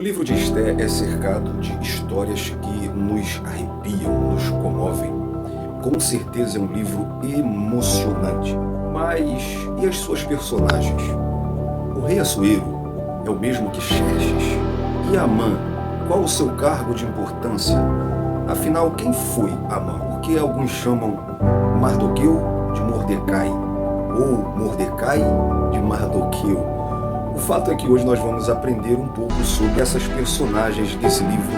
O livro de Esté é cercado de histórias que nos arrepiam, nos comovem. Com certeza é um livro emocionante. Mas e as suas personagens? O rei Assuero é o mesmo que Xerxes. E Amã, qual o seu cargo de importância? Afinal, quem foi Amã? Por que alguns chamam Mardoqueu de Mordecai? Ou Mordecai de Mardoqueu? O fato é que hoje nós vamos aprender um pouco sobre essas personagens desse livro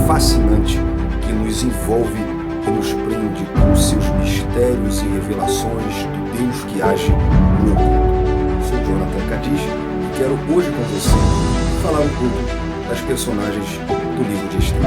fascinante que nos envolve e nos prende com seus mistérios e revelações do Deus que age no oculto. Sou Jonathan Cadiz e quero hoje com você falar um pouco das personagens do livro de Esté.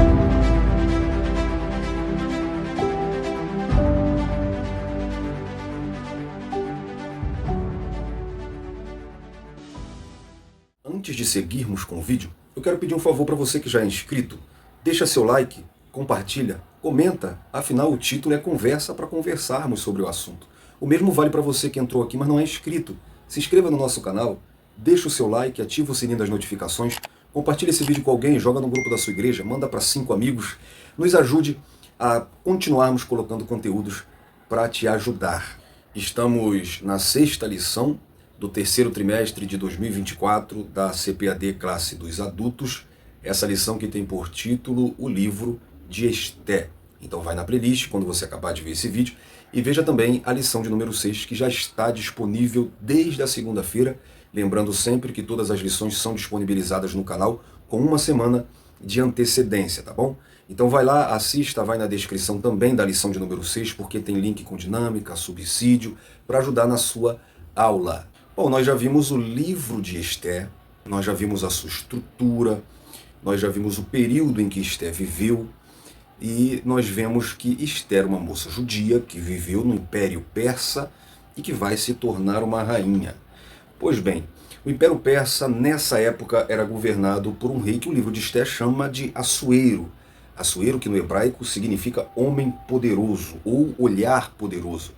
Antes de seguirmos com o vídeo, eu quero pedir um favor para você que já é inscrito. Deixa seu like, compartilha, comenta, afinal o título é Conversa para conversarmos sobre o assunto. O mesmo vale para você que entrou aqui, mas não é inscrito. Se inscreva no nosso canal, deixa o seu like, ativa o sininho das notificações, compartilha esse vídeo com alguém, joga no grupo da sua igreja, manda para 5 amigos, nos ajude a continuarmos colocando conteúdos para te ajudar. Estamos na 6ª lição do terceiro trimestre de 2024 da CPAD Classe dos Adultos, essa lição que tem por título o livro de Esté. Então vai na playlist quando você acabar de ver esse vídeo e veja também a lição de número 6 que já está disponível desde a segunda-feira, lembrando sempre que todas as lições são disponibilizadas no canal com uma semana de antecedência, tá bom? Então vai lá, assista, vai na descrição também da lição de número 6, porque tem link com dinâmica, subsídio, para ajudar na sua aula. Bom, nós já vimos o livro de Esté, nós já vimos a sua estrutura, nós já vimos o período em que Esté viveu, e nós vemos que Esté era uma moça judia que viveu no Império Persa e que vai se tornar uma rainha. Pois bem, o Império Persa nessa época era governado por um rei que o livro de Esté chama de Assuero. Assuero, que no hebraico significa homem poderoso ou olhar poderoso.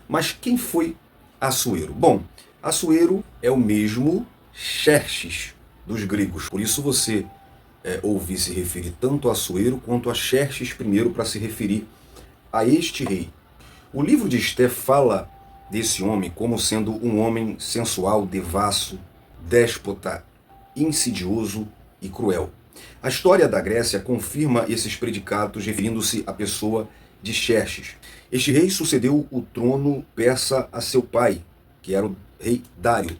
Mas quem foi Assuero? Bom, Assuero é o mesmo Xerxes dos gregos. Por isso você ouve se referir tanto a Assuero quanto a Xerxes primeiro para se referir a este rei. O livro de Esté fala desse homem como sendo um homem sensual, devasso, déspota, insidioso e cruel. A história da Grécia confirma esses predicados referindo-se à pessoa de Xerxes. Este rei sucedeu o trono persa a seu pai, que era o rei Dário,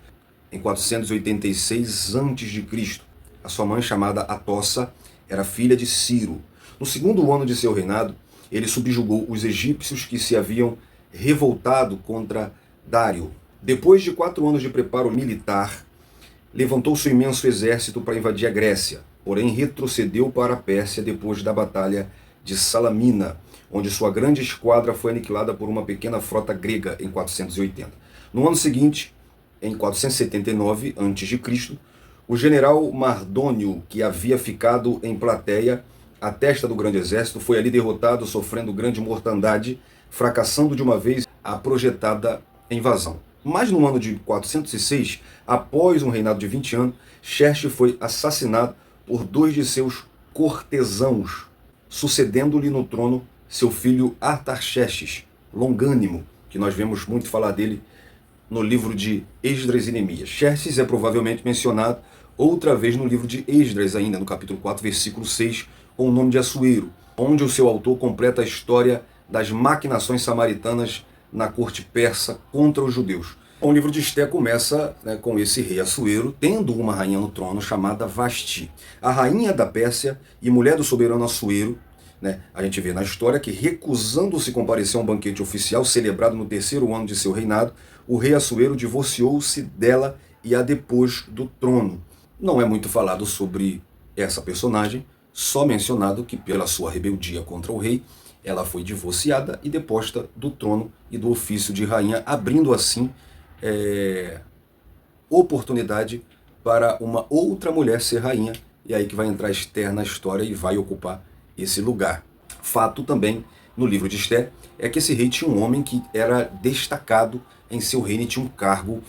em 486 a.C. A sua mãe, chamada Atossa, era filha de Ciro. No segundo ano de seu reinado, ele subjugou os egípcios que se haviam revoltado contra Dário. Depois de 4 anos de preparo militar, levantou seu imenso exército para invadir a Grécia, porém retrocedeu para a Pérsia depois da batalha de Salamina, onde sua grande esquadra foi aniquilada por uma pequena frota grega em 480. No ano seguinte, em 479 a.C., o general Mardônio, que havia ficado em Plateia, à testa do grande exército, foi ali derrotado, sofrendo grande mortandade, fracassando de uma vez a projetada invasão. Mas no ano de 406, após um reinado de 20 anos, Xerxes foi assassinado por 2 de seus cortesãos, sucedendo-lhe no trono seu filho Artaxerxes, longânimo, que nós vemos muito falar dele no livro de Esdras e Neemias. Xerxes é provavelmente mencionado outra vez no livro de Esdras, ainda no capítulo 4, versículo 6, com o nome de Assuero, onde o seu autor completa a história das maquinações samaritanas na corte persa contra os judeus. O livro de Esté começa com esse rei Assuero tendo uma rainha no trono chamada Vasti. A rainha da Pérsia e mulher do soberano Assuero, a gente vê na história que, recusando-se comparecer a um banquete oficial celebrado no 3º ano de seu reinado, o rei Assuero divorciou-se dela e a depôs do trono. Não é muito falado sobre essa personagem, só mencionado que, pela sua rebeldia contra o rei, ela foi divorciada e deposta do trono e do ofício de rainha, abrindo assim oportunidade para uma outra mulher ser rainha, e aí que vai entrar Esther na história e vai ocupar esse lugar. Fato também no livro de Esté é que esse rei tinha um homem que era destacado em seu reino e tinha um cargo,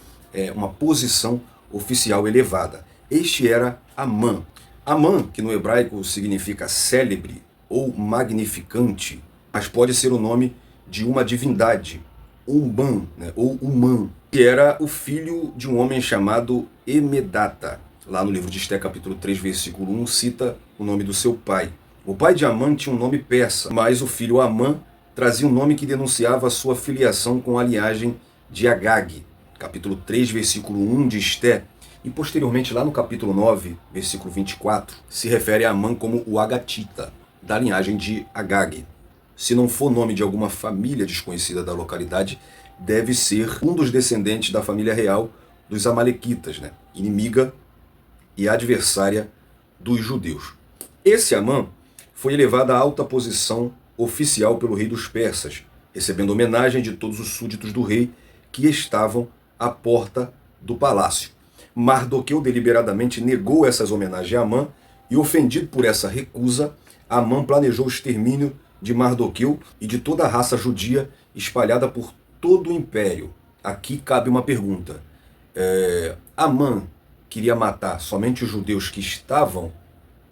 uma posição oficial elevada. Este era Amã. Amã, que no hebraico significa célebre ou magnificante, mas pode ser o nome de uma divindade, Umban, né, ou Umã, que era o filho de um homem chamado Emedata. Lá no livro de Esté, capítulo 3, versículo 1, cita o nome do seu pai. O pai de Amã tinha um nome persa, mas o filho Amã trazia um nome que denunciava a sua filiação com a linhagem de Agag. Capítulo 3, versículo 1 de Esté. E posteriormente, lá no capítulo 9, versículo 24, se refere a Amã como o Agatita, da linhagem de Agag. Se não for nome de alguma família desconhecida da localidade, deve ser um dos descendentes da família real dos Amalequitas, né? Inimiga e adversária dos judeus. Esse Amã foi elevado à alta posição oficial pelo rei dos persas, recebendo homenagem de todos os súditos do rei que estavam à porta do palácio. Mardoqueu deliberadamente negou essas homenagens a Amã e, ofendido por essa recusa, Amã planejou o extermínio de Mardoqueu e de toda a raça judia espalhada por todo o império. Aqui cabe uma pergunta. Amã queria matar somente os judeus que estavam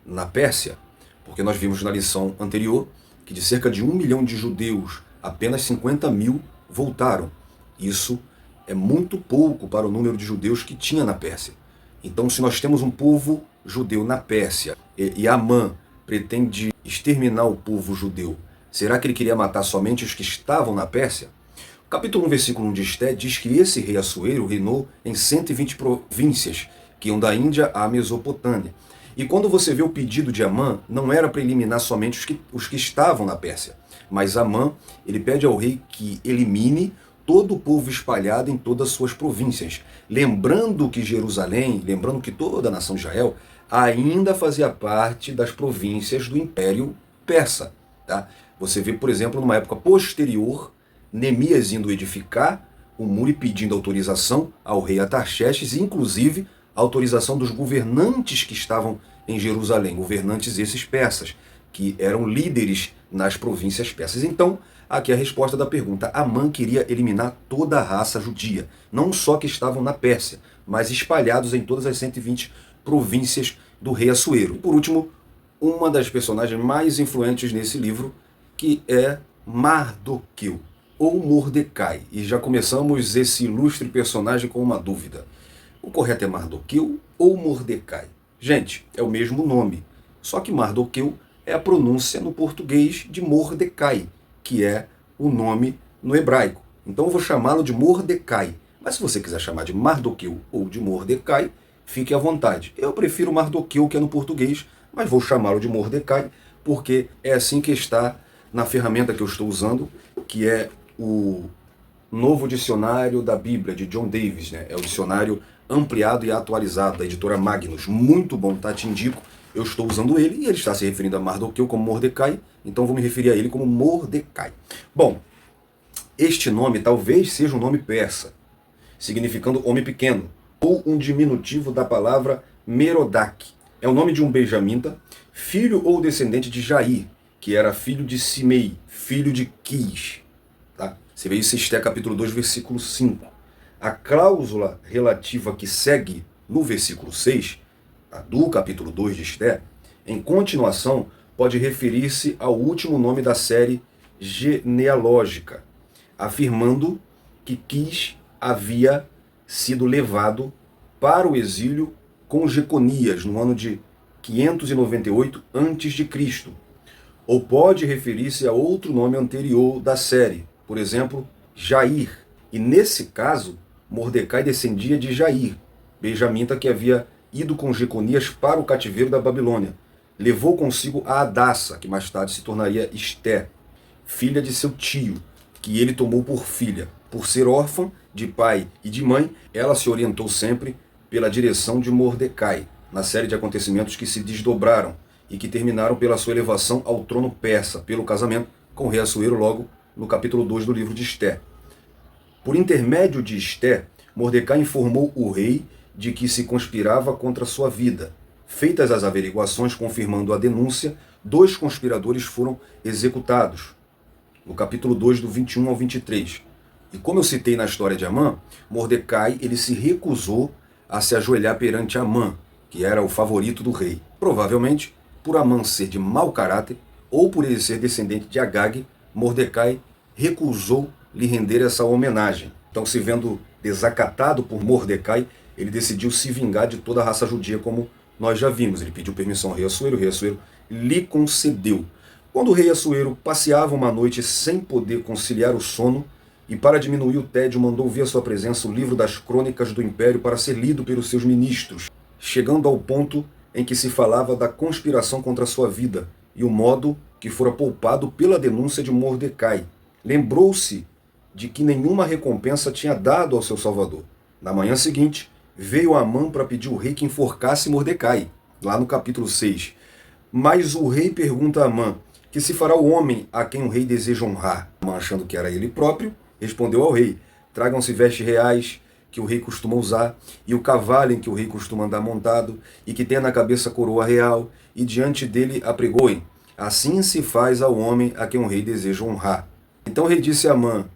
na Pérsia? Porque nós vimos na lição anterior que de cerca de 1 milhão de judeus, apenas 50 mil voltaram. Isso é muito pouco para o número de judeus que tinha na Pérsia. Então, se nós temos um povo judeu na Pérsia e Amã pretende exterminar o povo judeu, será que ele queria matar somente os que estavam na Pérsia? O capítulo 1, versículo 1 de Esté diz que esse rei Assuero reinou em 120 províncias, que iam da Índia à Mesopotâmia. E quando você vê o pedido de Amã, não era para eliminar somente os que estavam na Pérsia, mas Amã, ele pede ao rei que elimine todo o povo espalhado em todas as suas províncias. Lembrando que Jerusalém, lembrando que toda a nação de Israel ainda fazia parte das províncias do Império Persa. Tá? Você vê, por exemplo, numa época posterior, Neemias indo edificar o muro e pedindo autorização ao rei Artaxerxes, inclusive autorização dos governantes que estavam em Jerusalém, governantes esses persas, que eram líderes nas províncias persas. Então, aqui é a resposta da pergunta. Amã queria eliminar toda a raça judia, não só que estavam na Pérsia, mas espalhados em todas as 120 províncias do rei Assuero. E por último, uma das personagens mais influentes nesse livro, que é Mardoqueu, ou Mordecai. E já começamos esse ilustre personagem com uma dúvida. O correto é Mardoqueu ou Mordecai? Gente, é o mesmo nome, só que Mardoqueu é a pronúncia no português de Mordecai, que é o nome no hebraico. Então eu vou chamá-lo de Mordecai. Mas se você quiser chamar de Mardoqueu ou de Mordecai, fique à vontade. Eu prefiro Mardoqueu, que é no português, mas vou chamá-lo de Mordecai, porque é assim que está na ferramenta que eu estou usando, que é o Novo Dicionário da Bíblia, de John Davis, né? É o dicionário ampliado e atualizado da editora Magnus. Muito bom, tá? Te indico. Eu estou usando ele e ele está se referindo a Mardoqueu como Mordecai, então vou me referir a ele como Mordecai. Bom, este nome talvez seja um nome persa, significando homem pequeno, ou um diminutivo da palavra Merodach. É o nome de um benjamita, filho ou descendente de Jair, que era filho de Simei, filho de Quis. Tá? Você vê isso em Esté capítulo 2, versículo 5. A cláusula relativa que segue no versículo 6, do capítulo 2 de Esté, em continuação, pode referir-se ao último nome da série genealógica, afirmando que Quis havia sido levado para o exílio com Jeconias no ano de 598 a.C., ou pode referir-se a outro nome anterior da série, por exemplo, Jair, e nesse caso, Mordecai descendia de Jair, benjamita que havia ido com Jeconias para o cativeiro da Babilônia. Levou consigo a Hadassa, que mais tarde se tornaria Esté, filha de seu tio, que ele tomou por filha. Por ser órfã de pai e de mãe, ela se orientou sempre pela direção de Mordecai, na série de acontecimentos que se desdobraram e que terminaram pela sua elevação ao trono persa, pelo casamento com o rei Assuero, logo no capítulo 2 do livro de Esté. Por intermédio de Esté, Mordecai informou o rei de que se conspirava contra sua vida. Feitas as averiguações confirmando a denúncia, 2 conspiradores foram executados, no capítulo 2, do 21 ao 23. E como eu citei na história de Amã, Mordecai ele se recusou a se ajoelhar perante Amã, que era o favorito do rei. Provavelmente, por Amã ser de mau caráter, ou por ele ser descendente de Agag, Mordecai recusou lhe render essa homenagem. Então, se vendo desacatado por Mordecai, ele decidiu se vingar de toda a raça judia, como nós já vimos. Ele pediu permissão ao rei Assuero, o rei Assuero lhe concedeu. Quando o rei Assuero passeava uma noite sem poder conciliar o sono, e para diminuir o tédio mandou vir à sua presença o livro das crônicas do império para ser lido pelos seus ministros, chegando ao ponto em que se falava da conspiração contra a sua vida e o modo que fora poupado pela denúncia de Mordecai. Lembrou-se de que nenhuma recompensa tinha dado ao seu salvador. Na manhã seguinte, veio Amã para pedir ao rei que enforcasse Mordecai, lá no capítulo 6. Mas o rei pergunta a Amã que se fará o homem a quem o rei deseja honrar. Amã, achando que era ele próprio, respondeu ao rei: tragam-se vestes reais que o rei costuma usar, e o cavalo em que o rei costuma andar montado, e que tenha na cabeça a coroa real, e diante dele apregoem. Assim se faz ao homem a quem o rei deseja honrar. Então o rei disse a Amã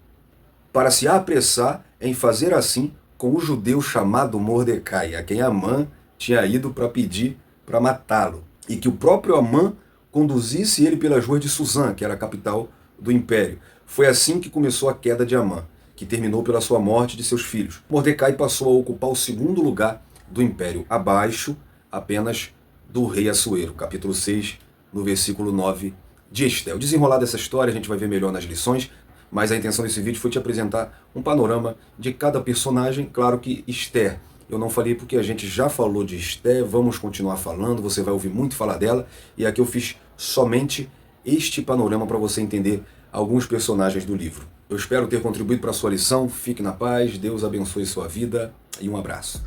para se apressar em fazer assim com o judeu chamado Mordecai, a quem Amã tinha ido para pedir para matá-lo, e que o próprio Amã conduzisse ele pelas ruas de Suzã, que era a capital do império. Foi assim que começou a queda de Amã, que terminou pela sua morte de seus filhos. Mordecai passou a ocupar o segundo lugar do império, abaixo apenas do rei Assuero. Capítulo 6, no versículo 9 de Esté. O desenrolar dessa história a gente vai ver melhor nas lições, mas a intenção desse vídeo foi te apresentar um panorama de cada personagem. Claro que Esther eu não falei porque a gente já falou de Esther, vamos continuar falando, você vai ouvir muito falar dela, e aqui eu fiz somente este panorama para você entender alguns personagens do livro. Eu espero ter contribuído para a sua lição, fique na paz, Deus abençoe sua vida e um abraço.